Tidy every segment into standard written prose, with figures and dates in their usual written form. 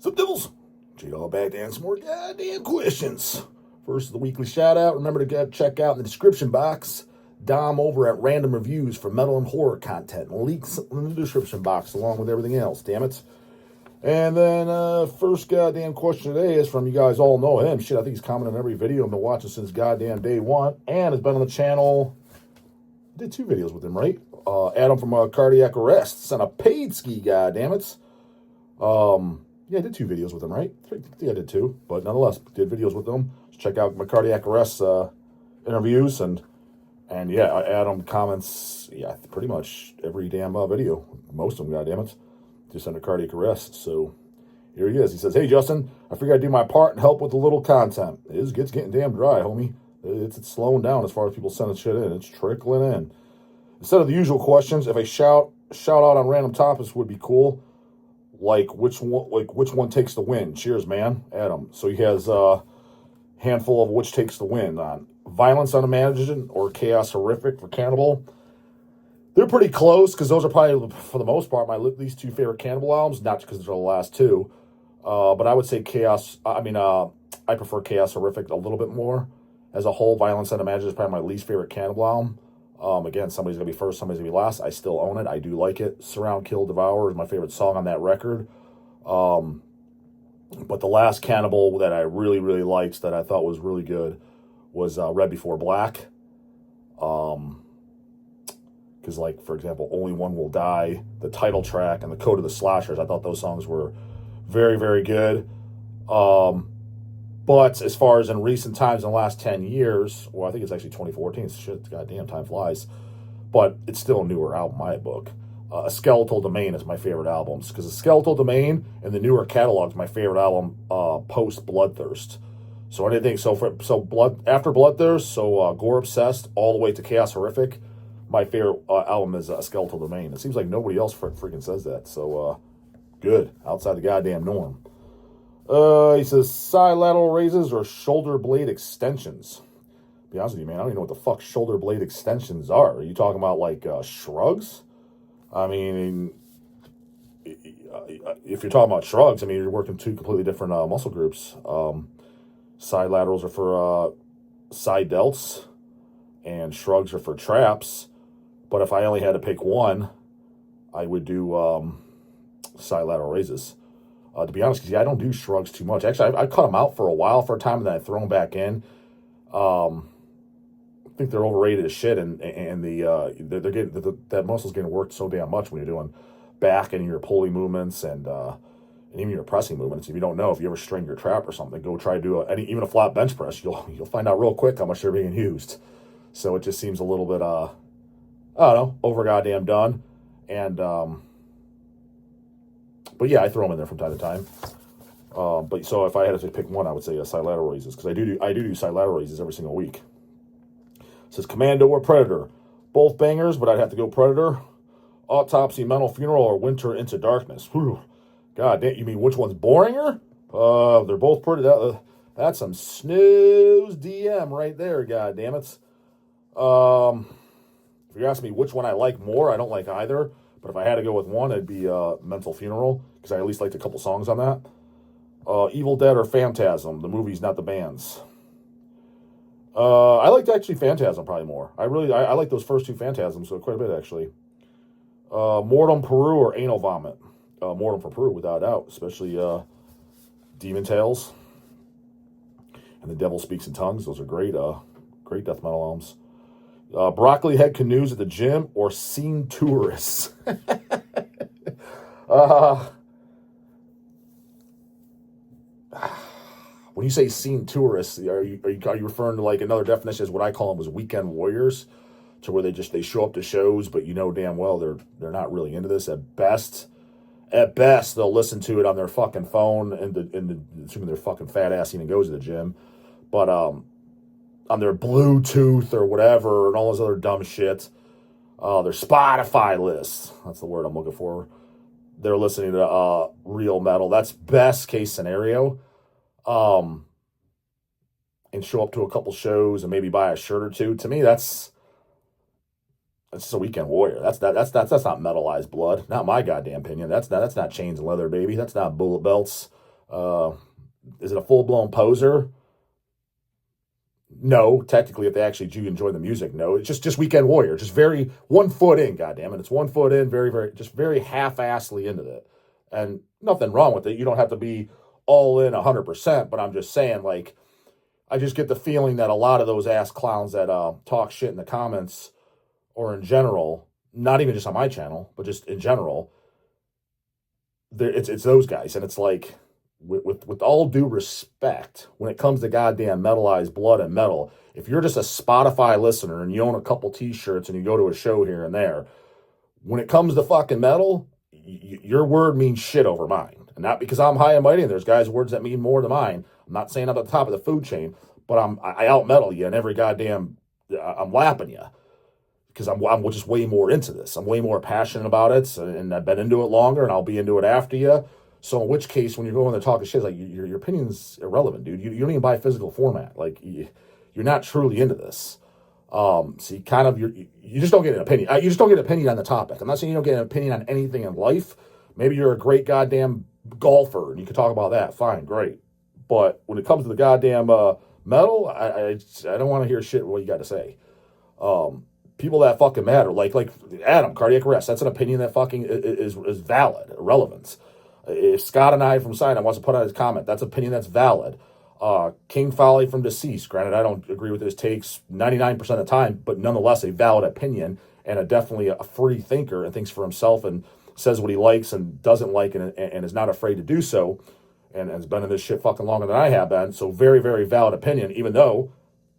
Sup, Devils? J-Dawg back to answer some more goddamn questions. First, the weekly shout-out. Remember to check out in the description box Dom over at Random Reviews for metal and horror content. Links in the description box along with everything else, damn it. And then, first goddamn question today is from, you guys all know him. Shit, I think he's commented on every video. I've been watching since goddamn day one. And has been on the channel. I did 2 videos with him, right? Adam from Cardiac Arrest. Sent a paid ski, goddammit. Yeah, I did 2 videos with him, right? I think I did 2. But nonetheless, did videos with him. Check out my Cardiac Arrest interviews. And yeah, Adam comments, yeah, pretty much every damn video. Most of them, goddammit. Just under cardiac arrest. So here he is. He says, "Hey Justin, I figured I'd do my part and help with a little content. It's getting damn dry, homie. It's slowing down as far as people sending shit in. It's trickling in. Instead of the usual questions, if a shout out on random topics would be cool. Like which one takes the win? Cheers, man, Adam." So he has a handful of which takes the win on Violence Unimagined or Chaos Horrific for Cannibal. They're pretty close because those are probably, for the most part, my least 2 favorite Cannibal albums. Not because they're the last 2. But I would say I prefer Chaos Horrific a little bit more. As a whole, Violence Unimagined is probably my least favorite Cannibal album. Again, somebody's going to be first, somebody's going to be last. I still own it. I do like it. Surround, Kill, Devour is my favorite song on that record. But the last Cannibal that I really, really liked, that I thought was really good, was Red Before Black. Because, like, for example, Only One Will Die, the title track, and the Code of the Slashers, I thought those songs were very, very good. But as far as in recent times, in the last 10 years, well, I think it's actually 2014. Shit, goddamn, time flies. But it's still a newer album, in my book. A Skeletal Domain is my favorite albums. Because A Skeletal Domain and the newer catalog is my favorite album post Bloodthirst. So anything, after Bloodthirst, so Gore Obsessed, all the way to Chaos Horrific, my favorite album is Skeletal Domain. It seems like nobody else freaking says that. So, good. Outside the goddamn norm. He says, side lateral raises or shoulder blade extensions? To be honest with you, man, I don't even know what the fuck shoulder blade extensions are. Are you talking about, like, shrugs? I mean, if you're talking about shrugs, I mean, you're working 2 completely different muscle groups. Side laterals are for side delts, and shrugs are for traps. But if I only had to pick one, I would do side lateral raises. To be honest with you, I don't do shrugs too much. Actually, I cut them out for a while, for a time, and then I throw them back in. I think they're overrated as shit, and they're getting that muscle's getting worked so damn much when you're doing back and your pulley movements and even your pressing movements. If you don't know, if you ever strain your trap or something, go try to do even a flat bench press. You'll find out real quick how much they're being used. So it just seems a little bit, I don't know, over goddamn done. And, but yeah, I throw them in there from time to time. But so if I had to pick one, I would say side lateral raises, because I do side lateral raises every single week. It says Commando or Predator. Both bangers, but I'd have to go Predator. Autopsy, Mental Funeral, or Winter Into Darkness. Whew. God damn, you mean which one's boringer? They're both pretty, that's some snooze DM right there, god damn it. If you're asking me which one I like more, I don't like either. But if I had to go with one, it'd be Mental Funeral, because I at least liked a couple songs on that. Evil Dead or Phantasm, the movies, not the bands. I liked actually Phantasm probably more. I like those first 2 Phantasms, so quite a bit actually. Mortem Peru or Anal Vomit. Mortem for Peru, without a doubt, especially Demon Tales and The Devil Speaks in Tongues. Those are great death metal albums. Broccoli Head Canoes at the Gym or Scene Tourists. When you say Scene Tourists, are you referring to like another definition as what I call them was weekend warriors, to where they show up to shows, but you know damn well they're not really into this at best. At best, they'll listen to it on their fucking phone, assuming their fucking fat ass even goes to the gym. But on their Bluetooth or whatever, and all this other dumb shit, their Spotify lists, that's the word I'm looking for, they're listening to real metal. That's best case scenario. And show up to a couple shows and maybe buy a shirt or 2. To me, that's just a weekend warrior. That's not metalized blood. Not my goddamn opinion. That's not chains and leather, baby. That's not bullet belts. Is it a full-blown poser? No, technically, if they actually do enjoy the music, no. It's just Weekend Warrior, just very 1 foot in, goddammit. It's 1 foot in, just very half-assedly into it. And nothing wrong with it. You don't have to be all in 100%, but I'm just saying, like, I just get the feeling that a lot of those ass clowns that talk shit in the comments or in general, not even just on my channel, but just in general, it's those guys. And it's like, with all due respect, when it comes to goddamn metalized blood and metal, if you're just a Spotify listener and you own a couple t-shirts and you go to a show here and there, when it comes to fucking metal, your word means shit over mine. And not because I'm high and mighty, and there's guys' words that mean more than mine. I'm not saying I'm at the top of the food chain, but I out metal you, and every goddamn, I'm lapping you. Because I'm just way more into this. I'm way more passionate about it, and I've been into it longer, and I'll be into it after you. So in which case, when you're going there talking shit, like your opinion's irrelevant, dude. You don't even buy physical format. Like you're not truly into this. So you just don't get an opinion. You just don't get an opinion on the topic. I'm not saying you don't get an opinion on anything in life. Maybe you're a great goddamn golfer and you can talk about that. Fine, great. But when it comes to the goddamn metal, I don't want to hear shit what you got to say. People that fucking matter, like Adam, cardiac arrest. That's an opinion that fucking is valid, irrelevant. If Scott and I from Sinai wants to put out his comment, that's an opinion that's valid. King Folly from Deceased, granted, I don't agree with his takes 99% of the time, but nonetheless a valid opinion and definitely a free thinker and thinks for himself and says what he likes and doesn't like and is not afraid to do so and has been in this shit fucking longer than I have been. So very, very valid opinion, even though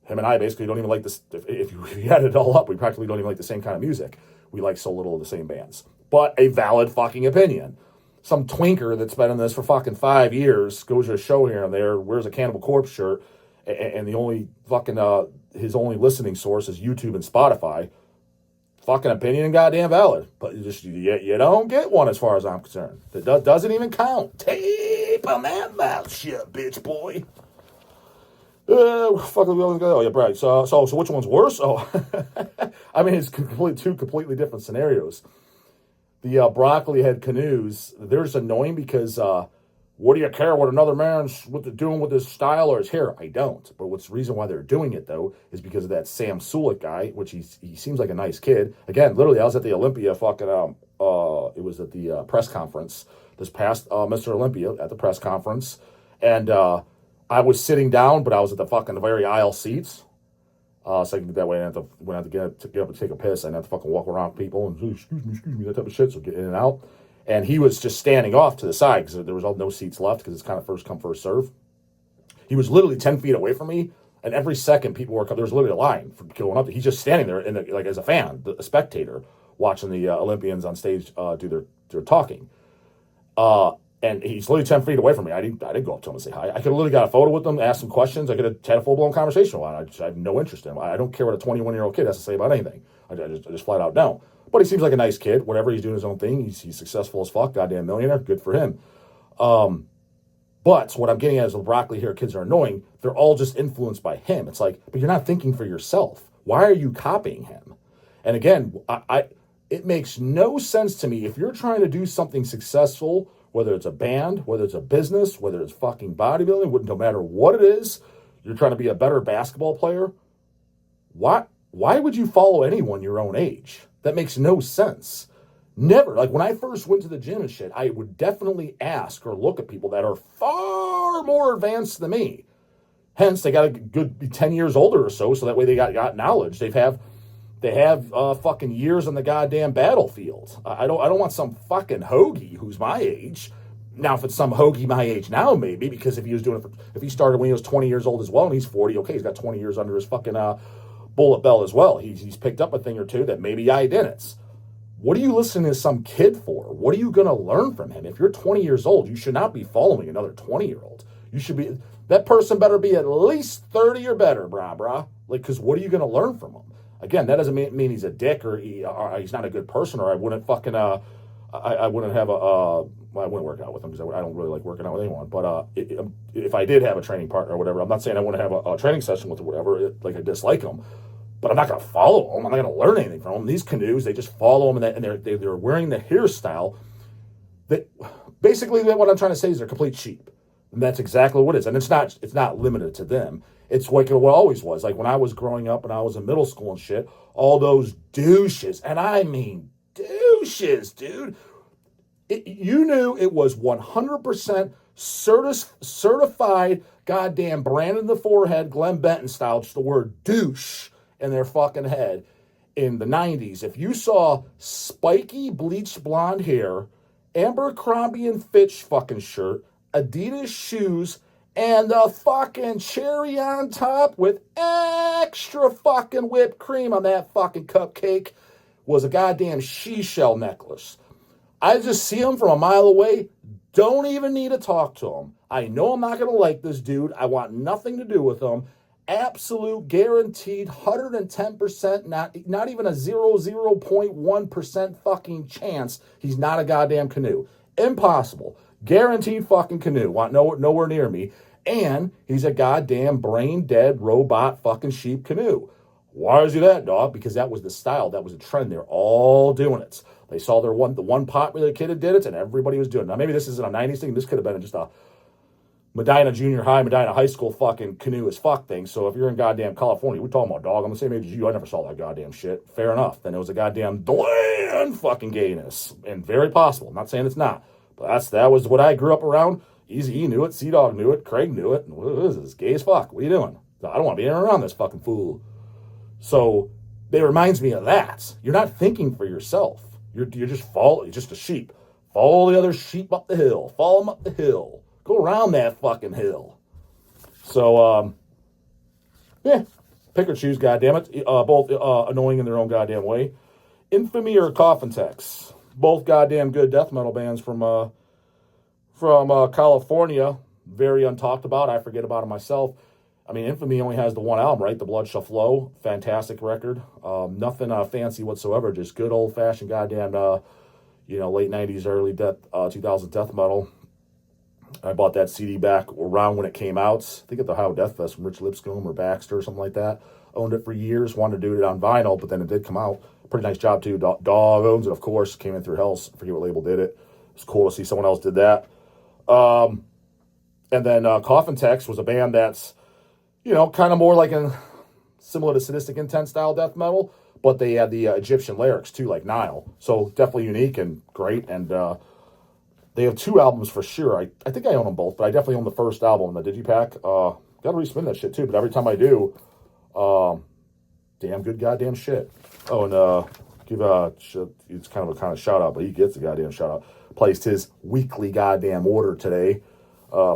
him and I basically don't even like this. If you add it all up, we practically don't even like the same kind of music. We like so little of the same bands. But a valid fucking opinion. Some twinker that's been in this for fucking 5 years goes to a show here and there, wears a Cannibal Corpse shirt, and the only fucking his only listening source is YouTube and Spotify. Fucking opinion and goddamn valid, but you don't get one as far as I'm concerned. It doesn't even count. Tape on that mouth, shit, bitch boy. Oh yeah, right. So which one's worse? Oh, I mean, it's two completely different scenarios. The broccoli head canoes, they're just annoying because what do you care what another man's doing with his style or his hair? I don't. But what's the reason why they're doing it, though, is because of that Sam Sulik guy, which he seems like a nice kid. Again, literally, I was at the Olympia it was at the press conference this past Mr. Olympia at the press conference. And I was sitting down, but I was at the fucking very aisle seats. So I can get that way. I have to get up and take a piss. I have to fucking walk around people and excuse me, that type of shit. So get in and out. And he was just standing off to the side because there was no seats left because it's kind of first come, first serve. He was literally 10 feet away from me. And every second people were coming. There was literally a line for going up. He's just standing there like as a fan, a spectator, watching the Olympians on stage do their talking. And he's literally 10 feet away from me. I didn't go up to him and say hi. I could have literally got a photo with him, asked some questions. I could have had a full-blown conversation with him. I have no interest in him. I don't care what a 21-year-old kid has to say about anything. I just flat out don't. But he seems like a nice kid. Whatever, he's doing his own thing. He's successful as fuck. Goddamn millionaire. Good for him. But what I'm getting at is the broccoli hair kids are annoying. They're all just influenced by him. It's like, but you're not thinking for yourself. Why are you copying him? And again, it makes no sense to me if you're trying to do something successful, whether it's a band, whether it's a business, whether it's fucking bodybuilding, no matter what it is, you're trying to be a better basketball player. Why would you follow anyone your own age? That makes no sense. Never. Like when I first went to the gym and shit, I would definitely ask or look at people that are far more advanced than me. Hence, they got a good 10 years older or so that way they got knowledge. They have fucking years on the goddamn battlefield. I don't want some fucking hoagie who's my age. Now, if it's some hoagie my age now, maybe, because if he started when he was 20 years old as well, and he's 40, okay, he's got 20 years under his fucking bullet belt as well. He's picked up a thing or two that maybe I didn't. What are you listening to some kid for? What are you going to learn from him? If you're 20 years old, you should not be following another 20-year-old. That person better be at least 30 or better, brah. Like, because what are you going to learn from him? Again, that doesn't mean he's a dick or he's not a good person, or I wouldn't fucking I wouldn't work out with him because I don't really like working out with anyone. But if I did have a training partner or whatever, I'm not saying I wouldn't have a training session with him or whatever. Like I dislike him, but I'm not going to follow him. I'm not going to learn anything from him. These canoes, they just follow him, and they're wearing the hairstyle that basically what I'm trying to say is they're complete sheep. And that's exactly what it is. And it's not limited to them. It's like it always was. Like when I was growing up and I was in middle school and shit, all those douches, and I mean douches, dude. You knew it was 100% certified, goddamn branded in the forehead, Glenn Benton style, just the word douche in their fucking head. In the 90s, if you saw spiky bleached blonde hair, Abercrombie and Fitch fucking shirt, Adidas shoes, and a fucking cherry on top with extra fucking whipped cream on that fucking cupcake was a goddamn she-shell necklace. I just see him from a mile away, don't even need to talk to him. I know I'm not going to like this dude. I want nothing to do with him. Absolute guaranteed 110%, not even a 0.1% fucking chance he's not a goddamn canoe. Impossible. Guaranteed fucking canoe. Want nowhere near me. And he's a goddamn brain-dead robot fucking sheep canoe. Why is he that, dog? Because that was the style. That was the trend. They're all doing it. They saw the one popular kid that did it, and everybody was doing it. Now, maybe this isn't a 90s thing. This could have been just a Medina Junior High, Medina High School fucking canoe as fuck thing. So if you're in goddamn California, we're talking about, dog, I'm the same age as you. I never saw that goddamn shit. Fair enough. Then it was a goddamn bland fucking gayness. And very possible. I'm not saying it's not. But that was what I grew up around. Easy E knew it. Sea-Dog knew it. Craig knew it. What is this? Gay as fuck. What are you doing? I don't want to be around this fucking fool. So it reminds me of that. You're not thinking for yourself. You're just a sheep. Follow the other sheep up the hill. Follow them up the hill. Go around that fucking hill. So, yeah. Pick or choose, goddammit. Both annoying in their own goddamn way. Infamy or Coffin Tex. Both goddamn good death metal bands from California. Very untalked about. I forget about it myself. I mean, Infamy only has the one album, right? The Blood Shall Flow. Fantastic record. Nothing fancy whatsoever. Just good old-fashioned goddamn, late 90s, early 2000 death metal. I bought that CD back around when it came out. I think at the Ohio Death Fest from Rich Lipscomb or Baxter or something like that. Owned it for years. Wanted to do it on vinyl, but then it did come out. Pretty nice job, too. DAWG owns it, of course. Came in through Hell's. I forget what label did it. It's cool to see someone else did that. And then Coffin Tex was a band that's, kind of more like similar to Sadistic Intent style death metal, but they had the Egyptian lyrics, too, like Nile. So definitely unique and great, and they have two albums for sure. I think I own them both, but I definitely own the first album, the Digipack. Got to respin that shit too, but every time I do, damn good goddamn shit. Oh, and give it's kind of shout out, but he gets a goddamn shout out. Placed his weekly goddamn order today.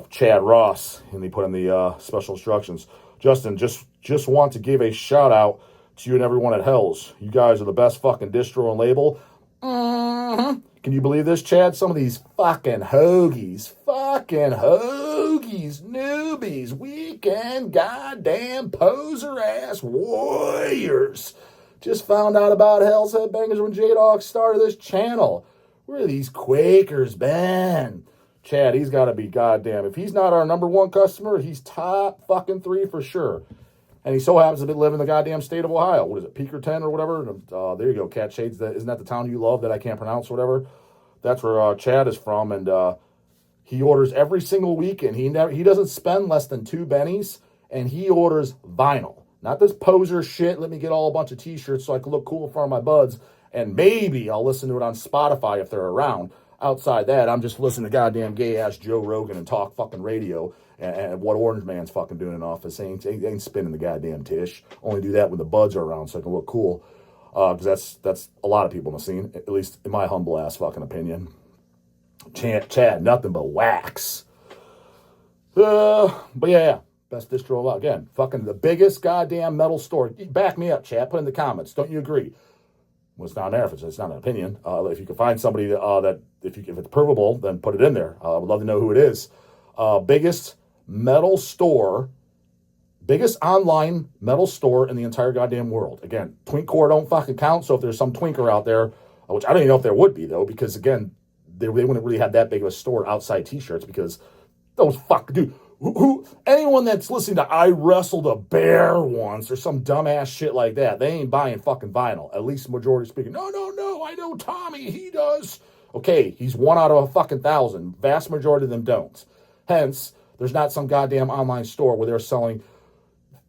Chad Ross, and he put in the special instructions. Justin, just want to give a shout out to you and everyone at Hell's. You guys are the best fucking distro and label. Mm-hmm. Can you believe this, Chad? Some of these fucking hoagies, newbies, weekend goddamn poser-ass warriors just found out about Hell's Headbangers when J-Dawg started this channel. Where are these Quakers been? Chad, he's got to be goddamn. If he's not our number one customer, he's top fucking 3 for sure. And he so happens to live in the goddamn state of Ohio. What is it, Peakerton or whatever? There you go, Cat Shades. Isn't that the town you love that I can't pronounce or whatever? That's where Chad is from. And he orders every single week. And he doesn't spend less than 2 bennies. And he orders vinyl. Not this poser shit. Let me get a bunch of T-shirts so I can look cool in front of my buds. And maybe I'll listen to it on Spotify if they're around. Outside that, I'm just listening to goddamn gay-ass Joe Rogan and talk fucking radio and what Orange Man's fucking doing in office. Ain't spinning the goddamn Tish. Only do that when the buds are around so I can look cool. Because that's a lot of people in the scene, at least in my humble ass fucking opinion. Chad, nothing but wax. But yeah. Best distro again. Fucking the biggest goddamn metal store. Back me up, Chad. Put in the comments. Don't you agree? Well, it's not there. It's not an opinion. If you can find somebody that if it's provable, then put it in there. I would love to know who it is. Biggest metal store, biggest online metal store in the entire goddamn world. Again, Twinkcore don't fucking count. So if there's some twinker out there, which I don't even know if there would be though, because again, they wouldn't really have that big of a store outside T-shirts because those dude. Who anyone that's listening to I Wrestled a Bear once or some dumbass shit like that, they ain't buying fucking vinyl. At least majority speaking. No, I know Tommy, he does. Okay, he's 1 out of a fucking 1,000. Vast majority of them don't. Hence, There's not some goddamn online store where they're selling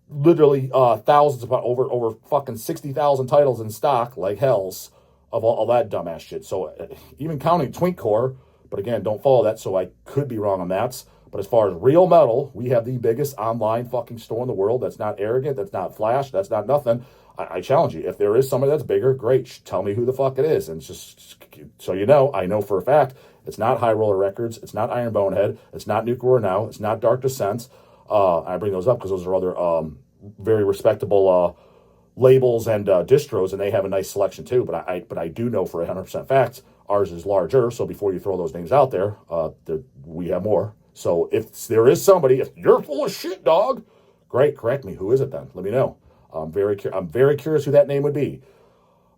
literally thousands of over fucking 60,000 titles in stock like hells of all that dumbass shit. So even counting Twinkcore, but again, don't follow that, so I could be wrong on that. But as far as real metal, we have the biggest online fucking store in the world. That's not arrogant. That's not flash. That's not nothing. I challenge you. If there is somebody that's bigger, great. Tell me who the fuck it is. And just so you know, I know for a fact it's not High Roller Records. It's not Iron Bonehead. It's not Nuclear Now. It's not Dark Descent. I bring those up because those are other very respectable labels and distros, and they have a nice selection too. But I do know for 100% fact ours is larger. So before you throw those names out there, we have more. So if there is somebody, if you're full of shit, dog, great, correct me. Who is it then? Let me know. I'm very curious who that name would be.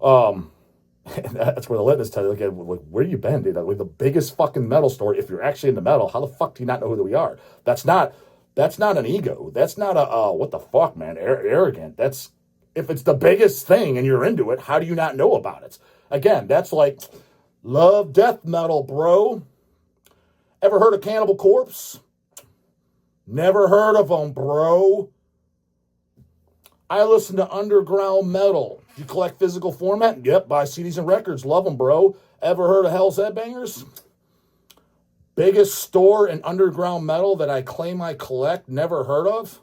And that's where the litmus test. Like, where you been, dude? Like the biggest fucking metal store. If you're actually into metal, how the fuck do you not know who we are? That's not an ego. That's not a what the fuck, man? Arrogant. That's if it's the biggest thing and you're into it. How do you not know about it? Again, that's like love death metal, bro. Ever heard of Cannibal Corpse? Never heard of them, bro. I listen to underground metal. You collect physical format? Yep, buy CDs and records. Love them, bro. Ever heard of Hell's Headbangers? Biggest store in underground metal that I claim I collect? Never heard of?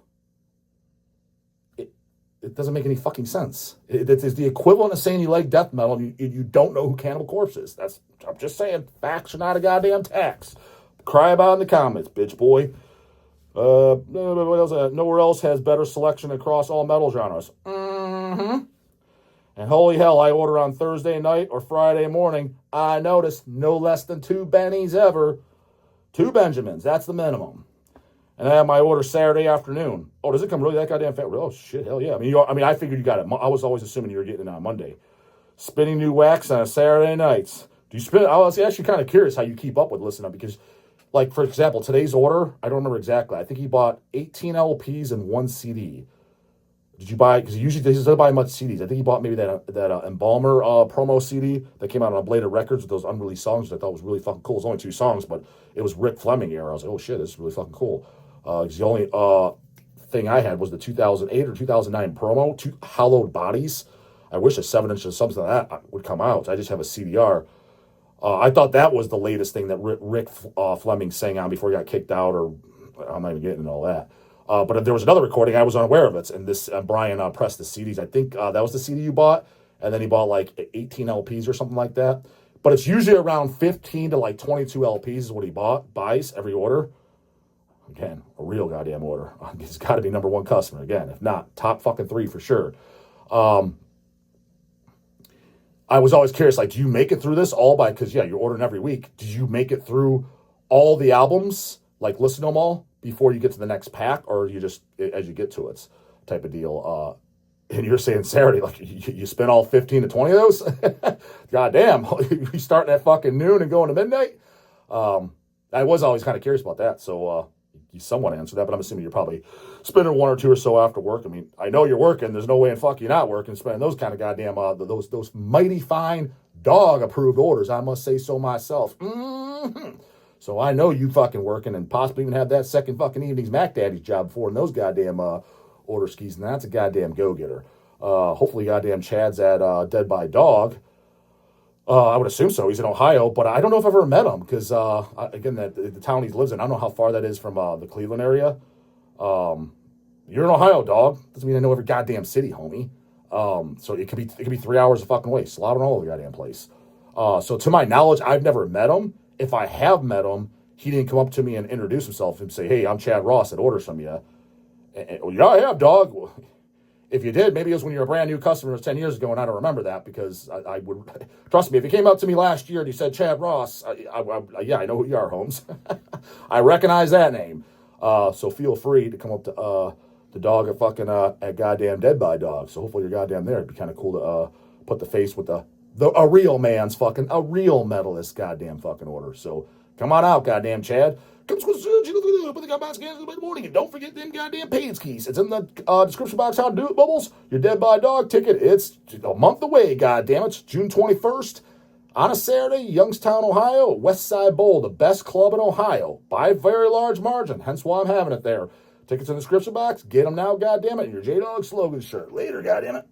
It doesn't make any fucking sense. It's the equivalent of saying you like death metal and you don't know who Cannibal Corpse is. I'm just saying, facts are not a goddamn tax. Cry about it in the comments, bitch boy. What else? Nowhere else has better selection across all metal genres. Mm-hmm. And holy hell, I order on Thursday night or Friday morning. I notice no less than 2 bennies ever. 2 Benjamins, that's the minimum. And I have my order Saturday afternoon. Oh, does it come really that goddamn fast? Oh, shit, hell yeah. I mean, I figured you got it. I was always assuming you were getting it on Monday. Spinning new wax on a Saturday night. Do you spin? I was actually kind of curious how you keep up with listening, because, like, for example, today's order, I don't remember exactly. I think he bought 18 LPs and 1 CD. Did you buy, because he usually doesn't buy much CDs. I think he bought maybe that Embalmer promo CD that came out on Bladed Records with those unreleased songs, which I thought was really fucking cool. It was only 2 songs, but it was Rick Fleming era. I was like, oh shit, this is really fucking cool. Because the only thing I had was the 2008 or 2009 promo, 2 Hallowed Bodies. I wish a 7-inch or something like that would come out. I just have a CDR. I thought that was the latest thing that Rick Fleming sang on before he got kicked out, or I'm not even getting into all that. But there was another recording, I was unaware of it, and this Brian pressed the CDs. I think that was the CD you bought, and then he bought like 18 LPs or something like that. But it's usually around 15 to like 22 LPs is what he buys every order. Again, a real goddamn order. He's got to be number 1 customer. Again, if not, top fucking 3 for sure. I was always curious, like, do you make it through this all by, because, yeah, you're ordering every week. Do you make it through all the albums, like listen to them all before you get to the next pack, or you just, as you get to it, type of deal? And you're saying Saturday, like, you spend all 15 to 20 of those? God damn, you starting at fucking noon and going to midnight? I was always kind of curious about that, so you somewhat answered that, but I'm assuming you're probably spending 1 or 2 or so after work. I mean, I know you're working. There's no way in fuck you're not working, spending those kind of goddamn, those mighty fine DAWG-approved orders, I must say so myself. Mm-hmm. So I know you fucking working, and possibly even have that second fucking evening's Mac Daddy's job before in those goddamn order skis, and that's a goddamn go-getter. Hopefully goddamn Chad's at Dead by Dog. I would assume so. He's in Ohio, but I don't know if I've ever met him, because, again, the town he lives in, I don't know how far that is from the Cleveland area. You're in Ohio, dog. Doesn't mean I know every goddamn city, homie. So it could be 3 hours of fucking waste. Slobbering all over the goddamn place. So to my knowledge, I've never met him. If I have met him, he didn't come up to me and introduce himself and say, hey, I'm Chad Ross that orders from you. Yeah, I have, dog. Well, if you did, maybe it was when you were a brand new customer 10 years ago, and I don't remember that, because I would, trust me, if you came up to me last year and you said Chad Ross, yeah, I know who you are, Holmes. I recognize that name. So feel free to come up to the dog at fucking at goddamn Dead by Dog. So hopefully you're goddamn there. It'd be kind of cool to put the face with a real man's fucking, a real metalist goddamn fucking order. So come on out, goddamn Chad. Come put the morning, and don't forget them goddamn page keys. It's in the description box. How to do it, Bubbles. Your Dead by Dog ticket. It's a month away. Goddamn it. It's June 21st. On a Saturday, Youngstown, Ohio, West Side Bowl, the best club in Ohio, by a very large margin, hence why I'm having it there. Tickets in the description box. Get them now, goddammit. Your J-Dog slogan shirt. Later, goddammit.